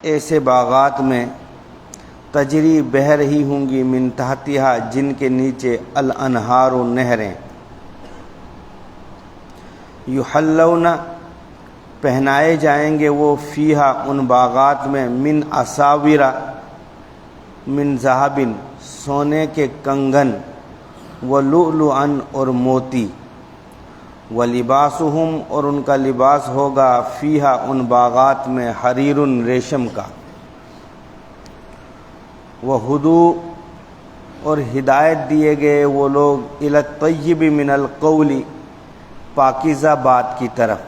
ایسے باغات میں تجری بہہ رہی ہوں گی من تحتہا جن کے نیچے الانہار و نہریں، یحلون پہنائے جائیں گے وہ فیہا ان باغات میں من اساورا من ذہب سونے کے کنگن، ولؤلؤا اور موتی، ولباسہم اور ان کا لباس ہوگا فیہا ان باغات میں حریر ریشم کا، وہدو اور ہدایت دیے گئے وہ لوگ الی الطیب من القول پاکیزہ بات کی طرف،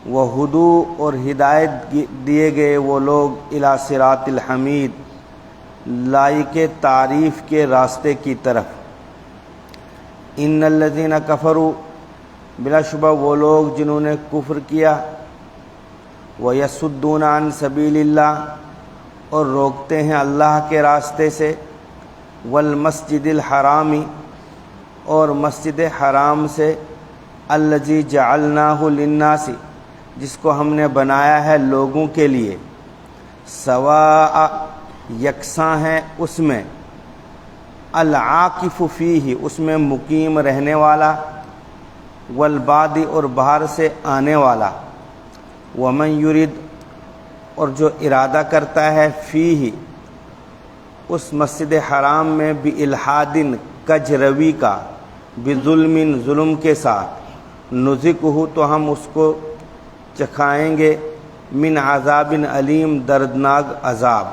وہدو اور ہدایت دیے گئے وہ لوگ الی صراط الحمید لائق تعریف کے راستے کی طرف۔ ان الذین کفروا بلا شبہ وہ لوگ جنہوں نے کفر کیا، ویصدون عن سبیل اللہ اور روکتے ہیں اللہ کے راستے سے، والمسجد الحرامی اور مسجد حرام سے، الذی جعلناہ للناس جس کو ہم نے بنایا ہے لوگوں کے لیے، سواء یکساں ہے اس میں، العاکف فیہ اس میں مقیم رہنے والا، والبادی اور باہر سے آنے والا، ومن یرید اور جو ارادہ کرتا ہے فیہ اس مسجد حرام میں بالحاد کج روی کا، بظلم ظلم کے ساتھ، نذقہ تو ہم اس کو چکھائیں گے من عذاب علیم دردناک عذاب۔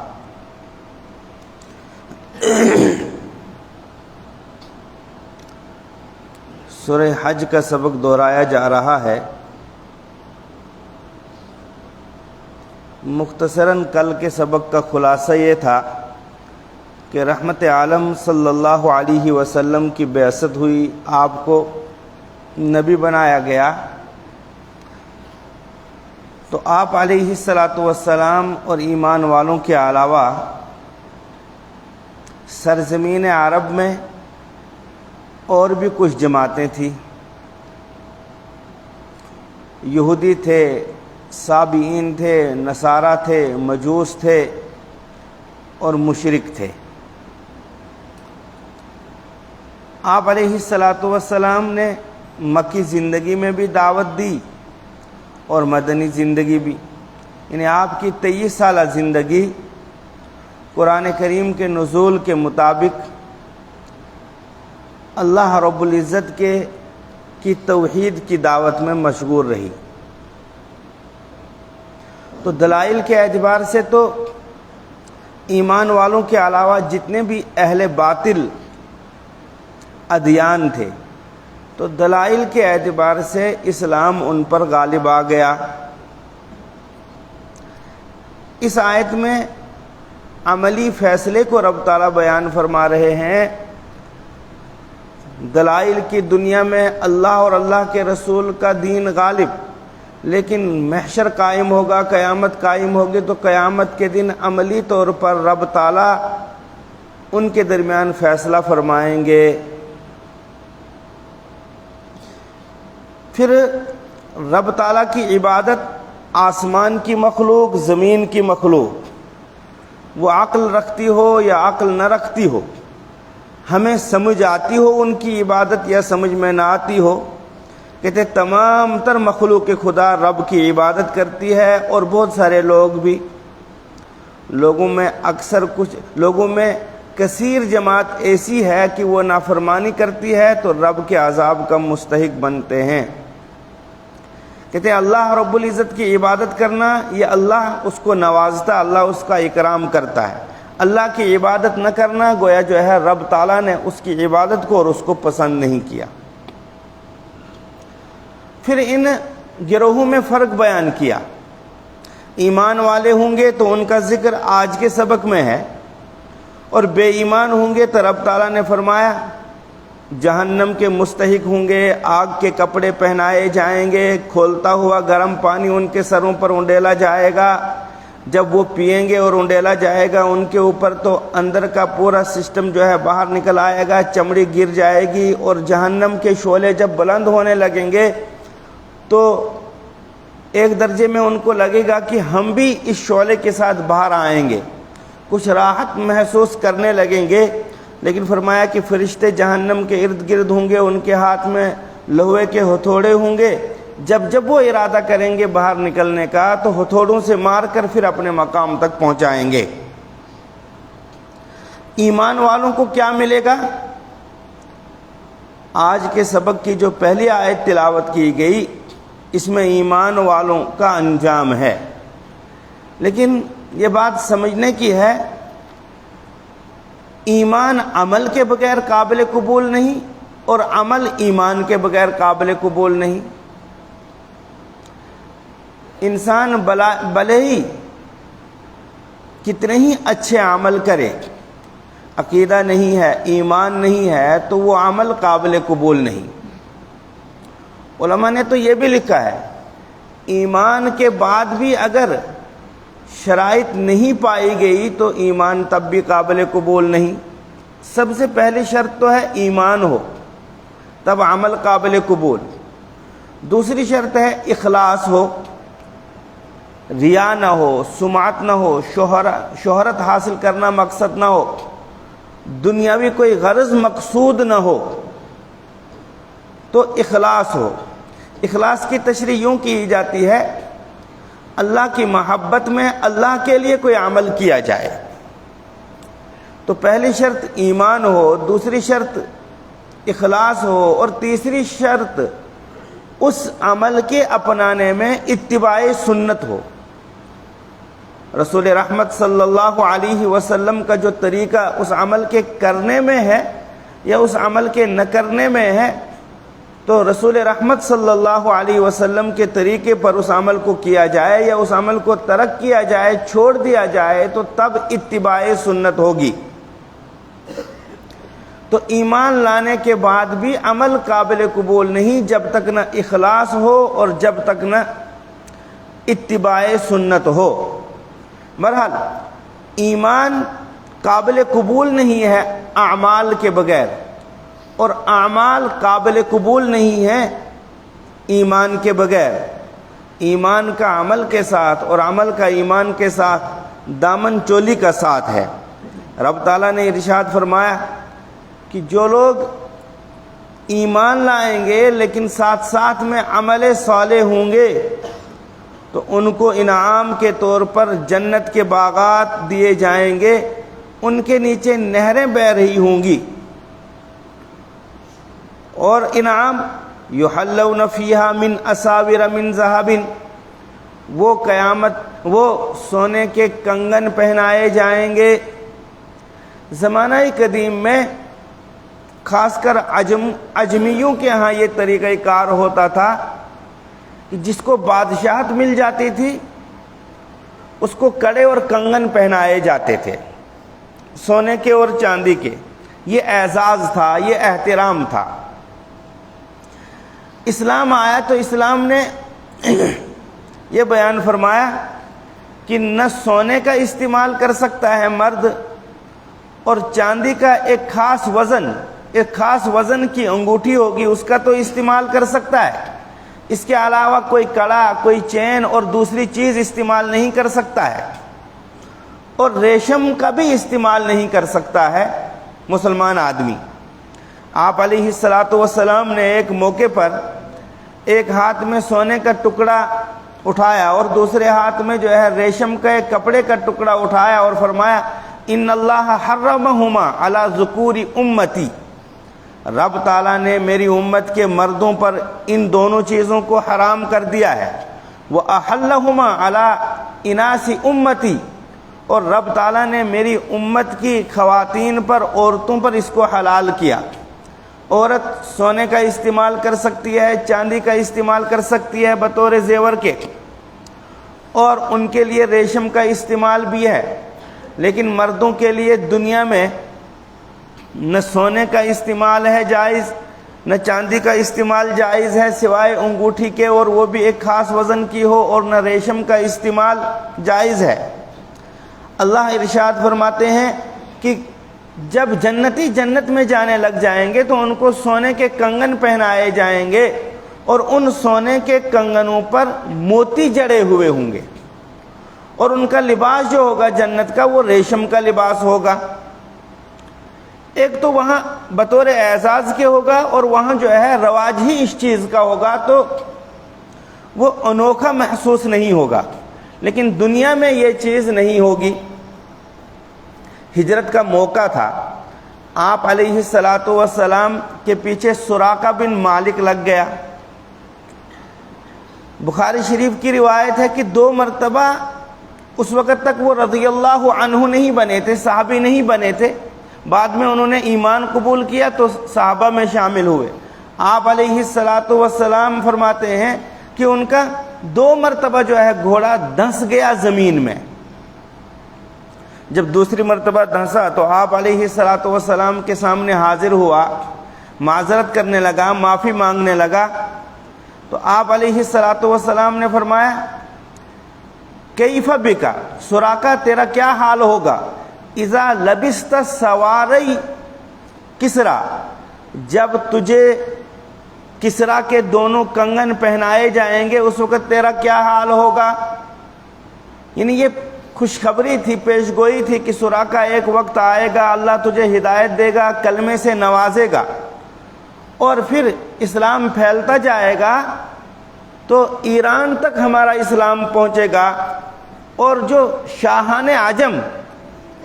سورہ حج کا سبق دہرایا جا رہا ہے۔ مختصراً کل کے سبق کا خلاصہ یہ تھا کہ رحمت عالم صلی اللہ علیہ وسلم کی بعثت ہوئی، آپ کو نبی بنایا گیا، تو آپ علیہ الصلاۃ والسلام اور ایمان والوں کے علاوہ سرزمین عرب میں اور بھی کچھ جماعتیں تھیں، یہودی تھے، صابئین تھے، نصارہ تھے، مجوس تھے اور مشرک تھے۔ آپ علیہ الصلاۃ والسلام نے مکی زندگی میں بھی دعوت دی اور مدنی زندگی بھی، یعنی آپ کی 23 سالہ زندگی قرآن کریم کے نزول کے مطابق اللہ رب العزت کی توحید کی دعوت میں مشغول رہی۔ تو دلائل کے اعتبار سے تو ایمان والوں کے علاوہ جتنے بھی اہل باطل ادیان تھے، تو دلائل کے اعتبار سے اسلام ان پر غالب آ گیا۔ اس آیت میں عملی فیصلے کو رب تعالیٰ بیان فرما رہے ہیں۔ دلائل کی دنیا میں اللہ اور اللہ کے رسول کا دین غالب، لیکن محشر قائم ہوگا، قیامت قائم ہوگی، تو قیامت کے دن عملی طور پر رب تعالیٰ ان کے درمیان فیصلہ فرمائیں گے۔ پھر رب تعالیٰ کی عبادت آسمان کی مخلوق، زمین کی مخلوق، وہ عقل رکھتی ہو یا عقل نہ رکھتی ہو، ہمیں سمجھ آتی ہو ان کی عبادت یا سمجھ میں نہ آتی ہو، کہتے تمام تر مخلوق خدا رب کی عبادت کرتی ہے، اور بہت سارے لوگ بھی، لوگوں میں کثیر جماعت ایسی ہے کہ وہ نافرمانی کرتی ہے تو رب کے عذاب کا مستحق بنتے ہیں۔ کہتے ہیں اللہ رب العزت کی عبادت کرنا، یہ اللہ اس کو نوازتا، اللہ اس کا اکرام کرتا ہے۔ اللہ کی عبادت نہ کرنا گویا جو ہے رب تعالیٰ نے اس کی عبادت کو اور اس کو پسند نہیں کیا۔ پھر ان گروہوں میں فرق بیان کیا۔ ایمان والے ہوں گے تو ان کا ذکر آج کے سبق میں ہے، اور بے ایمان ہوں گے تو رب تعالیٰ نے فرمایا جہنم کے مستحق ہوں گے، آگ کے کپڑے پہنائے جائیں گے، کھولتا ہوا گرم پانی ان کے سروں پر انڈیلا جائے گا، جب وہ پئیں گے اور انڈیلا جائے گا ان کے اوپر تو اندر کا پورا سسٹم جو ہے باہر نکل آئے گا، چمڑی گر جائے گی، اور جہنم کے شعلے جب بلند ہونے لگیں گے تو ایک درجے میں ان کو لگے گا کہ ہم بھی اس شعلے کے ساتھ باہر آئیں گے، کچھ راحت محسوس کرنے لگیں گے، لیکن فرمایا کہ فرشتے جہنم کے ارد گرد ہوں گے، ان کے ہاتھ میں لوہے کے ہتھوڑے ہوں گے، جب وہ ارادہ کریں گے باہر نکلنے کا تو ہتھوڑوں سے مار کر پھر اپنے مقام تک پہنچائیں گے۔ ایمان والوں کو کیا ملے گا؟ آج کے سبق کی جو پہلی آیت تلاوت کی گئی اس میں ایمان والوں کا انجام ہے، لیکن یہ بات سمجھنے کی ہے، ایمان عمل کے بغیر قابل قبول نہیں اور عمل ایمان کے بغیر قابل قبول نہیں۔ انسان بھلے ہی کتنے ہی اچھے عمل کرے، عقیدہ نہیں ہے، ایمان نہیں ہے تو وہ عمل قابل قبول نہیں۔ علماء نے تو یہ بھی لکھا ہے، ایمان کے بعد بھی اگر شرائط نہیں پائی گئی تو ایمان تب بھی قابل قبول نہیں۔ سب سے پہلی شرط تو ہے ایمان ہو، تب عمل قابل قبول۔ دوسری شرط ہے اخلاص ہو، ریا نہ ہو، سمعت نہ ہو، شہرت حاصل کرنا مقصد نہ ہو، دنیاوی کوئی غرض مقصود نہ ہو، تو اخلاص ہو۔ اخلاص کی تشریح یوں کی جاتی ہے، اللہ کی محبت میں اللہ کے لیے کوئی عمل کیا جائے۔ تو پہلی شرط ایمان ہو، دوسری شرط اخلاص ہو، اور تیسری شرط اس عمل کے اپنانے میں اتباع سنت ہو۔ رسول رحمت صلی اللہ علیہ وسلم کا جو طریقہ اس عمل کے کرنے میں ہے یا اس عمل کے نہ کرنے میں ہے، تو رسول رحمت صلی اللہ علیہ وسلم کے طریقے پر اس عمل کو کیا جائے یا اس عمل کو ترک کیا جائے، چھوڑ دیا جائے، تو تب اتباع سنت ہوگی۔ تو ایمان لانے کے بعد بھی عمل قابل قبول نہیں جب تک نہ اخلاص ہو اور جب تک نہ اتباع سنت ہو۔ بہرحال ایمان قابل قبول نہیں ہے اعمال کے بغیر، اور اعمال قابل قبول نہیں ہے ایمان کے بغیر۔ ایمان کا عمل کے ساتھ اور عمل کا ایمان کے ساتھ دامن چولی کا ساتھ ہے۔ رب تعالیٰ نے ارشاد فرمایا کہ جو لوگ ایمان لائیں گے لیکن ساتھ ساتھ میں عمل صالح ہوں گے تو ان کو انعام کے طور پر جنت کے باغات دیے جائیں گے، ان کے نیچے نہریں بہہ رہی ہوں گی۔ اور انعام یحلون فیہا من اساور من ذہب، وہ قیامت وہ سونے کے کنگن پہنائے جائیں گے۔ زمانہ قدیم میں خاص کر عجمیوں کے ہاں یہ طریقہ کار ہوتا تھا کہ جس کو بادشاہت مل جاتی تھی اس کو کڑے اور کنگن پہنائے جاتے تھے، سونے کے اور چاندی کے۔ یہ اعزاز تھا، یہ احترام تھا۔ اسلام آیا تو اسلام نے یہ بیان فرمایا کہ نہ سونے کا استعمال کر سکتا ہے مرد، اور چاندی کا ایک خاص وزن کی انگوٹھی ہوگی اس کا تو استعمال کر سکتا ہے، اس کے علاوہ کوئی کڑا، کوئی چین اور دوسری چیز استعمال نہیں کر سکتا ہے، اور ریشم کا بھی استعمال نہیں کر سکتا ہے مسلمان آدمی۔ آپ علیہ الصلاۃ والسلام نے ایک موقع پر ایک ہاتھ میں سونے کا ٹکڑا اٹھایا اور دوسرے ہاتھ میں جو ہے ریشم کا ایک کپڑے کا ٹکڑا اٹھایا اور فرمایا ان اللہ حرمہما علی ذکور امتی، رب تعالیٰ نے میری امت کے مردوں پر ان دونوں چیزوں کو حرام کر دیا ہے، وَأَحَلَّهُمَا عَلَىٰ إِنَاسِ امتی، اور رب تعالیٰ نے میری امت کی خواتین پر، عورتوں پر اس کو حلال کیا۔ عورت سونے کا استعمال کر سکتی ہے، چاندی کا استعمال کر سکتی ہے بطور زیور کے، اور ان کے لیے ریشم کا استعمال بھی ہے، لیکن مردوں کے لیے دنیا میں نہ سونے کا استعمال ہے جائز، نہ چاندی کا استعمال جائز ہے سوائے انگوٹھی کے، اور وہ بھی ایک خاص وزن کی ہو، اور نہ ریشم کا استعمال جائز ہے۔ اللہ ارشاد فرماتے ہیں کہ جب جنتی جنت میں جانے لگ جائیں گے تو ان کو سونے کے کنگن پہنائے جائیں گے، اور ان سونے کے کنگنوں پر موتی جڑے ہوئے ہوں گے، اور ان کا لباس جو ہوگا جنت کا وہ ریشم کا لباس ہوگا۔ ایک تو وہاں بطور اعزاز کے ہوگا، اور وہاں جو ہے رواج ہی اس چیز کا ہوگا، تو وہ انوکھا محسوس نہیں ہوگا۔ لیکن دنیا میں یہ چیز نہیں ہوگی۔ ہجرت کا موقع تھا، آپ علیہ الصلاۃ والسلام کے پیچھے سراقہ بن مالک لگ گیا۔ بخاری شریف کی روایت ہے کہ 2 مرتبہ اس وقت تک وہ رضی اللہ عنہ نہیں بنے تھے، صحابی نہیں بنے تھے، بعد میں انہوں نے ایمان قبول کیا تو صحابہ میں شامل ہوئے۔ آپ علیہ الصلاۃ والسلام فرماتے ہیں کہ ان کا 2 مرتبہ جو ہے گھوڑا دھنس گیا زمین میں۔ جب دوسری مرتبہ دھنسا تو آپ علیہ الصلاۃ والسلام کے سامنے حاضر ہوا، معذرت کرنے لگا، معافی مانگنے لگا، تو آپ علیہ الصلاۃ والسلام نے فرمایا کیف بکا، سراقہ تیرا کیا حال ہوگا، اذا لبست سواری کسرا، جب تجھے کسرا کے دونوں کنگن پہنائے جائیں گے اس وقت تیرا کیا حال ہوگا۔ یعنی یہ خوشخبری تھی، پیشگوئی تھی کہ سراقہ ایک وقت آئے گا، اللہ تجھے ہدایت دے گا، کلمے سے نوازے گا، اور پھر اسلام پھیلتا جائے گا تو ایران تک ہمارا اسلام پہنچے گا، اور جو شاہان عجم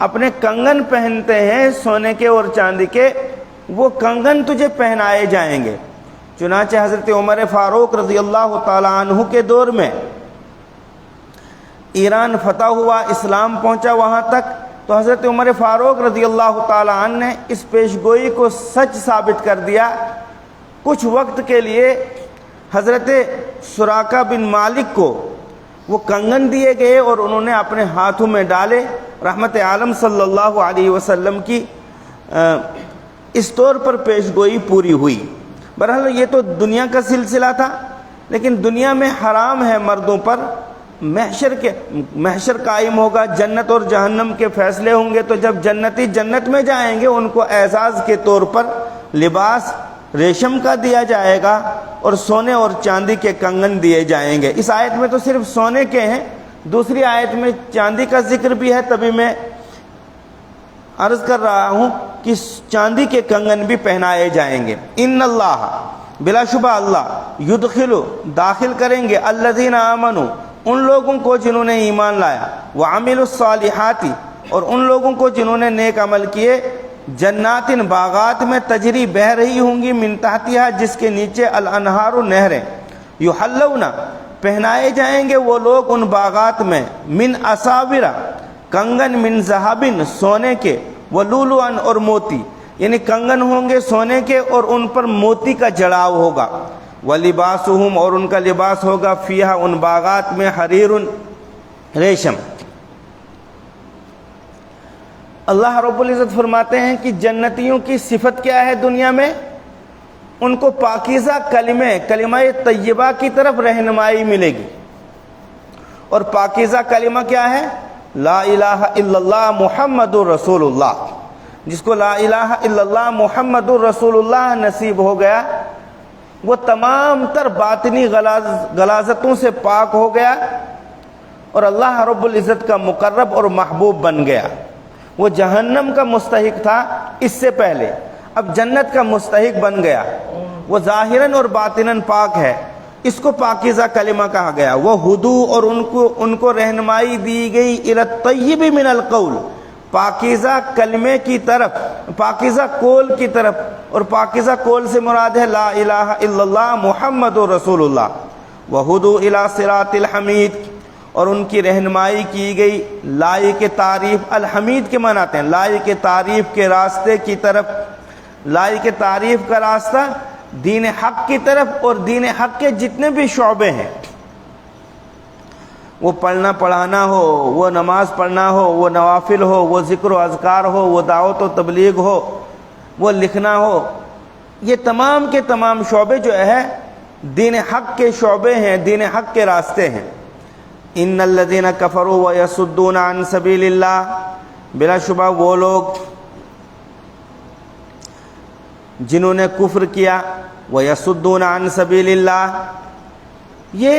اپنے کنگن پہنتے ہیں سونے کے اور چاندی کے، وہ کنگن تجھے پہنائے جائیں گے۔ چنانچہ حضرت عمر فاروق رضی اللہ تعالی عنہ کے دور میں ایران فتح ہوا، اسلام پہنچا وہاں تک، تو حضرت عمر فاروق رضی اللہ تعالی عنہ نے اس پیشگوئی کو سچ ثابت کر دیا۔ کچھ وقت کے لیے حضرت سراقہ بن مالک کو وہ کنگن دیے گئے اور انہوں نے اپنے ہاتھوں میں ڈالے۔ رحمت عالم صلی اللہ علیہ وسلم کی اس طور پر پیشگوئی پوری ہوئی۔ بہرحال یہ تو دنیا کا سلسلہ تھا، لیکن دنیا میں حرام ہے مردوں پر، محشر قائم ہوگا، جنت اور جہنم کے فیصلے ہوں گے، تو جب جنتی جنت میں جائیں گے ان کو اعزاز کے طور پر لباس ریشم کا دیا جائے گا اور سونے اور چاندی کے کنگن دیے جائیں گے۔ اس آیت میں تو صرف سونے کے ہیں، دوسری آیت میں چاندی کا ذکر بھی ہے، تبھی میں عرض کر رہا ہوں کہ چاندی کے کنگن بھی پہنائے جائیں گے۔ ان اللہ، بلا شبہ اللہ، یدخل، داخل کریں گے، الذین آمنوا، ان لوگوں کو جنہوں نے ایمان لایا، وعملوا الصالحات، اور ان لوگوں کو جنہوں نے نیک عمل کیے، جنات، باغات میں تجری بہہ رہی ہوں گی، من تحتہا، جس کے نیچے الانہار، نہریں، یحلون، پہنائے جائیں گے وہ لوگ ان باغات میں، من اساور، کنگن، من ذہب، سونے کے، ولؤلؤا، اور موتی، یعنی کنگن ہوں گے سونے کے اور ان پر موتی کا جڑاؤ ہوگا، ولباسہم، اور ان کا لباس ہوگا، فیہا، ان باغات میں، حریر، ریشم۔ اللہ رب العزت فرماتے ہیں کہ جنتیوں کی صفت کیا ہے دنیا میں؟ ان کو پاکیزہ کلمہ طیبہ کی طرف رہنمائی ملے گی، اور پاکیزہ کلمہ کیا ہے؟ لا الہ الا اللہ محمد رسول اللہ۔ جس کو لا الہ الا اللہ محمد رسول اللہ نصیب ہو گیا وہ تمام تر باطنی غلاظتوں سے پاک ہو گیا اور اللہ رب العزت کا مقرب اور محبوب بن گیا۔ وہ جہنم کا مستحق تھا اس سے پہلے، اب جنت کا مستحق بن گیا۔ وہ ظاہراً اور باطناً پاک ہے، اس کو پاکیزہ کلمہ کہا گیا۔ وہ ہدو، اور ان کو رہنمائی دی گئی، الی الطیب من القول، پاکیزہ کلمے کی طرف، پاکیزہ قول کی طرف، اور پاکیزہ قول سے مراد ہے لا الہ الا اللہ محمد رسول اللہ۔ وہدو الی صراط الحمید، اور ان کی رہنمائی کی گئی لائق تعریف، الحمید کے معنی آتے ہیں لائق تعریف کے راستے کی طرف۔ لائق تعریف کا راستہ دین حق کی طرف، اور دین حق کے جتنے بھی شعبے ہیں، وہ پڑھنا پڑھانا ہو، وہ نماز پڑھنا ہو، وہ نوافل ہو، وہ ذکر و اذکار ہو، وہ دعوت و تبلیغ ہو، وہ لکھنا ہو، یہ تمام کے تمام شعبے جو ہے دین حق کے شعبے ہیں، دین حق کے راستے ہیں۔ ان الذین کفروا ویصدون عن سبیل اللہ، بلا شبہ وہ لوگ جنہوں نے کفر کیا وَيَصُدُّونَ عَنْ سَبِيلِ اللَّهِ. یہ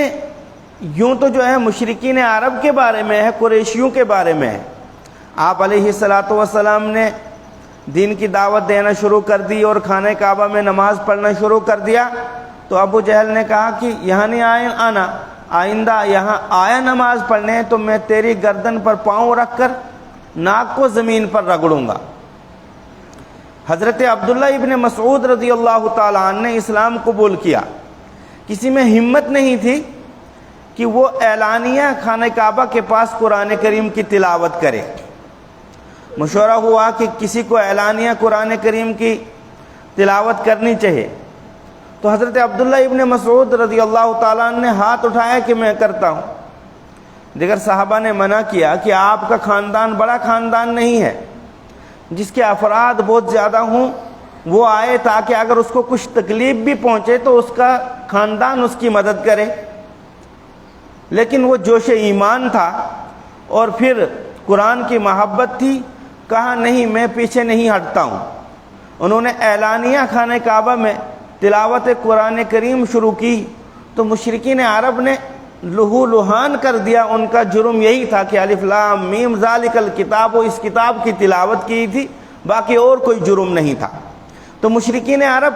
یوں تو جو ہے مشرکین عرب کے بارے میں ہے، قریشیوں کے بارے میں ہے. آپ علیہ الصلاۃ والسلام نے دین کی دعوت دینا شروع کر دی اور خانہ کعبہ میں نماز پڑھنا شروع کر دیا تو ابو جہل نے کہا کہ یہاں نہیں آنا، آئندہ یہاں آیا نماز پڑھنے تو میں تیری گردن پر پاؤں رکھ کر ناک کو زمین پر رگڑوں گا. حضرت عبداللہ ابن مسعود رضی اللہ تعالیٰ عنہ نے اسلام قبول کیا. کسی میں ہمت نہیں تھی کہ وہ اعلانیہ خانہ کعبہ کے پاس قرآن کریم کی تلاوت کرے. مشورہ ہوا کہ کسی کو اعلانیہ قرآن کریم کی تلاوت کرنی چاہیے تو حضرت عبداللہ ابن مسعود رضی اللہ تعالیٰ عنہ نے ہاتھ اٹھایا کہ میں کرتا ہوں. دیگر صحابہ نے منع کیا کہ آپ کا خاندان بڑا خاندان نہیں ہے، جس کے افراد بہت زیادہ ہوں وہ آئے تاکہ اگر اس کو کچھ تکلیف بھی پہنچے تو اس کا خاندان اس کی مدد کرے. لیکن وہ جوش ایمان تھا اور پھر قرآن کی محبت تھی، کہا نہیں میں پیچھے نہیں ہٹتا ہوں. انہوں نے اعلانیہ خانہ کعبہ میں تلاوت قرآن کریم شروع کی تو مشرکین عرب نے لہو لہان کر دیا. ان کا جرم یہی تھا کہ الف لام میم ذالک الکتاب، و اس کتاب کی تلاوت کی تھی، باقی اور کوئی جرم نہیں تھا. تو مشرکین عرب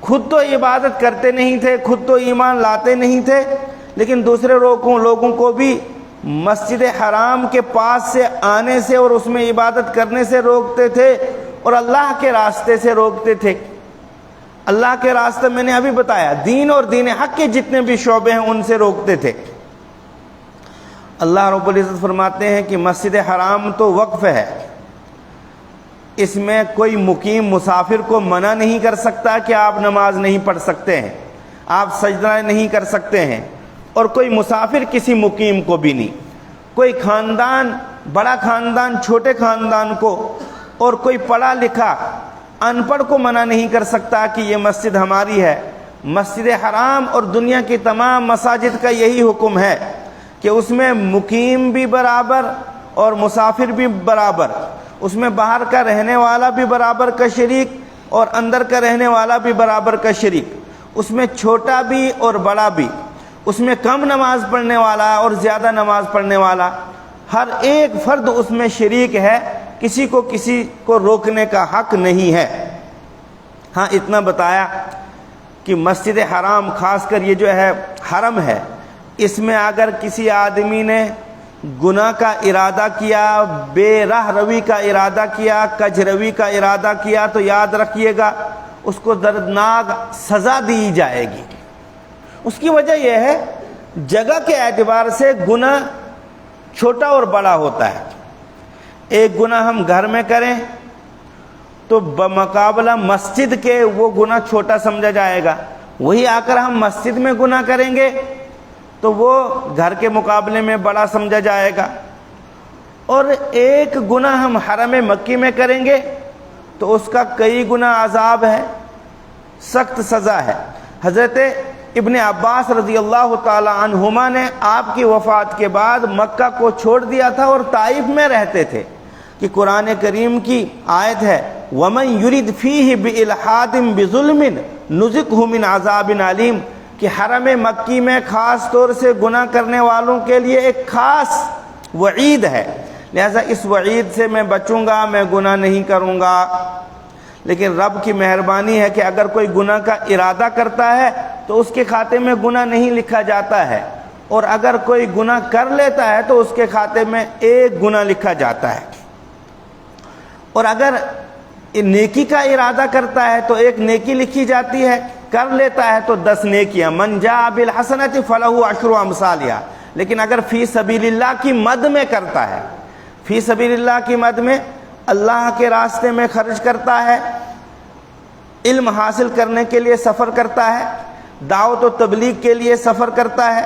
خود تو عبادت کرتے نہیں تھے، خود تو ایمان لاتے نہیں تھے، لیکن دوسرے لوگوں کو بھی مسجد حرام کے پاس سے آنے سے اور اس میں عبادت کرنے سے روکتے تھے اور اللہ کے راستے سے روکتے تھے. اللہ کے راستے میں نے ابھی بتایا، دین اور دین حق کے جتنے بھی شعبے ہیں ان سے روکتے تھے. اللہ رب العزت فرماتے ہیں کہ مسجد حرام تو وقف ہے، اس میں کوئی مقیم مسافر کو منع نہیں کر سکتا کہ آپ نماز نہیں پڑھ سکتے ہیں، آپ سجدہ نہیں کر سکتے ہیں، اور کوئی مسافر کسی مقیم کو بھی نہیں. کوئی خاندان بڑا خاندان چھوٹے خاندان کو اور کوئی پڑھا لکھا ان پڑھ کو منع نہیں کر سکتا کہ یہ مسجد ہماری ہے. مسجد حرام اور دنیا کی تمام مساجد کا یہی حکم ہے کہ اس میں مقیم بھی برابر اور مسافر بھی برابر، اس میں باہر کا رہنے والا بھی برابر کا شریک اور اندر کا رہنے والا بھی برابر کا شریک، اس میں چھوٹا بھی اور بڑا بھی، اس میں کم نماز پڑھنے والا اور زیادہ نماز پڑھنے والا، ہر ایک فرد اس میں شریک ہے. کسی کو روکنے کا حق نہیں ہے. ہاں اتنا بتایا کہ مسجد حرام خاص کر یہ جو ہے حرم ہے، اس میں اگر کسی آدمی نے گناہ کا ارادہ کیا، بے راہ روی کا ارادہ کیا، کج روی کا ارادہ کیا تو یاد رکھیے گا اس کو دردناک سزا دی جائے گی. اس کی وجہ یہ ہے جگہ کے اعتبار سے گناہ چھوٹا اور بڑا ہوتا ہے. ایک گناہ ہم گھر میں کریں تو بمقابلہ مسجد کے وہ گناہ چھوٹا سمجھا جائے گا، وہی آ کر ہم مسجد میں گناہ کریں گے تو وہ گھر کے مقابلے میں بڑا سمجھا جائے گا. اور ایک گناہ ہم حرم مکی میں کریں گے تو اس کا کئی گنا عذاب ہے، سخت سزا ہے. حضرت ابن عباس رضی اللہ تعالی عنہما نے آپ کی وفات کے بعد مکہ کو چھوڑ دیا تھا اور طائف میں رہتے تھے کہ قرآن کریم کی آیت ہے وَمَن يُرِدْ فِيهِ بِإِلْحَادٍ بِظُلْمٍ نُذِقْهُ مِنْ عَذَابٍ عَلِيمٍ کہ حرم مکی میں خاص طور سے گناہ کرنے والوں کے لیے ایک خاص وعید ہے، لہذا اس وعید سے میں بچوں گا، میں گناہ نہیں کروں گا. لیکن رب کی مہربانی ہے کہ اگر کوئی گناہ کا ارادہ کرتا ہے تو اس کے کھاتے میں گناہ نہیں لکھا جاتا ہے، اور اگر کوئی گناہ کر لیتا ہے تو اس کے کھاتے میں ایک گناہ لکھا جاتا ہے. اور اگر نیکی کا ارادہ کرتا ہے تو ایک نیکی لکھی جاتی ہے، کر لیتا ہے تو 10 نیکیاں. من جاء بالحسنۃ فلہ عشر امثالها. لیکن اگر فی سبیل اللہ کی مد میں کرتا ہے، فی سبیل اللہ کی مد میں اللہ کے راستے میں خرچ کرتا ہے، علم حاصل کرنے کے لیے سفر کرتا ہے، دعوت و تبلیغ کے لیے سفر کرتا ہے،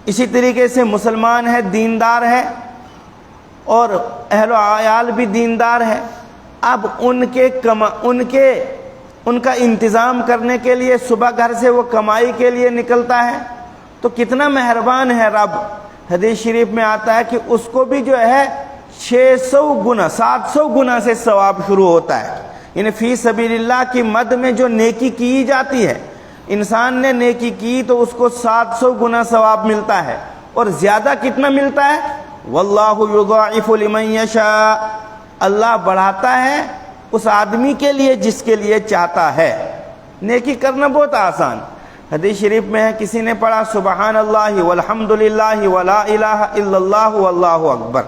اسی طریقے سے مسلمان ہے، دیندار ہے اور اہل و عیال بھی دیندار ہے، اب ان کا انتظام کرنے کے لیے صبح گھر سے وہ کمائی کے لیے نکلتا ہے تو کتنا مہربان ہے رب. حدیث شریف میں آتا ہے کہ اس کو بھی جو ہے 600 گنا 700 گنا سے ثواب شروع ہوتا ہے یعنی فی سبیل اللہ کی مد میں جو نیکی کی جاتی ہے، انسان نے نیکی کی تو اس کو 700 گنا ثواب ملتا ہے، اور زیادہ کتنا ملتا ہے؟ واللہ یضاعف لمن یشاء، اللہ بڑھاتا ہے اس آدمی کے لیے جس کے لیے چاہتا ہے۔ نیکی کرنا بہت آسان۔ حدیث شریف میں ہے، کسی نے پڑھا سبحان اللہ والحمد للہ ولا الہ الا اللہ واللہ اکبر،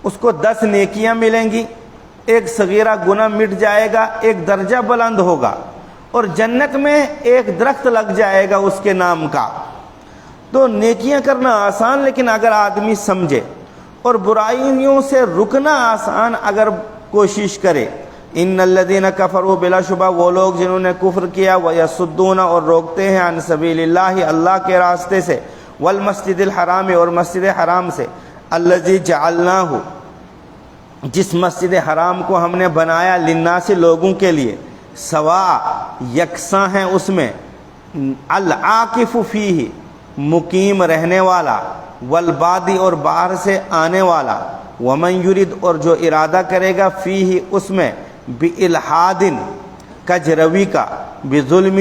اس کو 10 نیکیاں ملیں گی، ایک صغیرہ گناہ مٹ جائے گا، ایک درجہ بلند ہوگا، اور جنت میں ایک درخت لگ جائے گا اس کے نام کا۔ تو نیکیاں کرنا آسان، لیکن اگر آدمی سمجھے، اور برائیوں سے رکنا آسان اگر کوشش کرے۔ ان الذین کفروا، بلا شبہ وہ لوگ جنہوں نے کفر کیا، ویصدون، اور روکتے ہیں، عن سبیل اللہ، اللہ کے راستے سے، والمسجد الحرام، اور مسجد حرام سے، الذی جعلناہ، جس مسجد حرام کو ہم نے بنایا، للناس، لوگوں کے لیے، سواء، یکساں ہیں اس میں، العاکف فیہ، مقیم رہنے والا، والبادی، اور باہر سے آنے والا، ومن یرد، اور جو ارادہ کرے گا، فیہ، اس میں، بالحاد، کجروی کا، بظلم،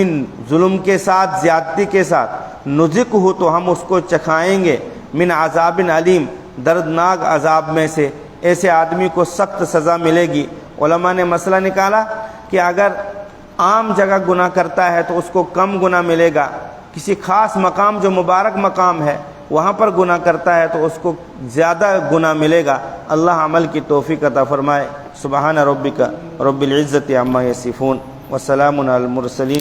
ظلم کے ساتھ، زیادتی کے ساتھ، نذقہ، تو ہم اس کو چکھائیں گے، من عذاب علیم، دردناک عذاب میں سے، ایسے آدمی کو سخت سزا ملے گی۔ علماء نے مسئلہ نکالا کہ اگر عام جگہ گناہ کرتا ہے تو اس کو کم گناہ ملے گا، کسی خاص مقام جو مبارک مقام ہے وہاں پر گناہ کرتا ہے تو اس کو زیادہ گناہ ملے گا۔ اللہ عمل کی توفیق عطا فرمائے۔ سبحان ربک رب العزت عما یصفون، وسلام علی المرسلین۔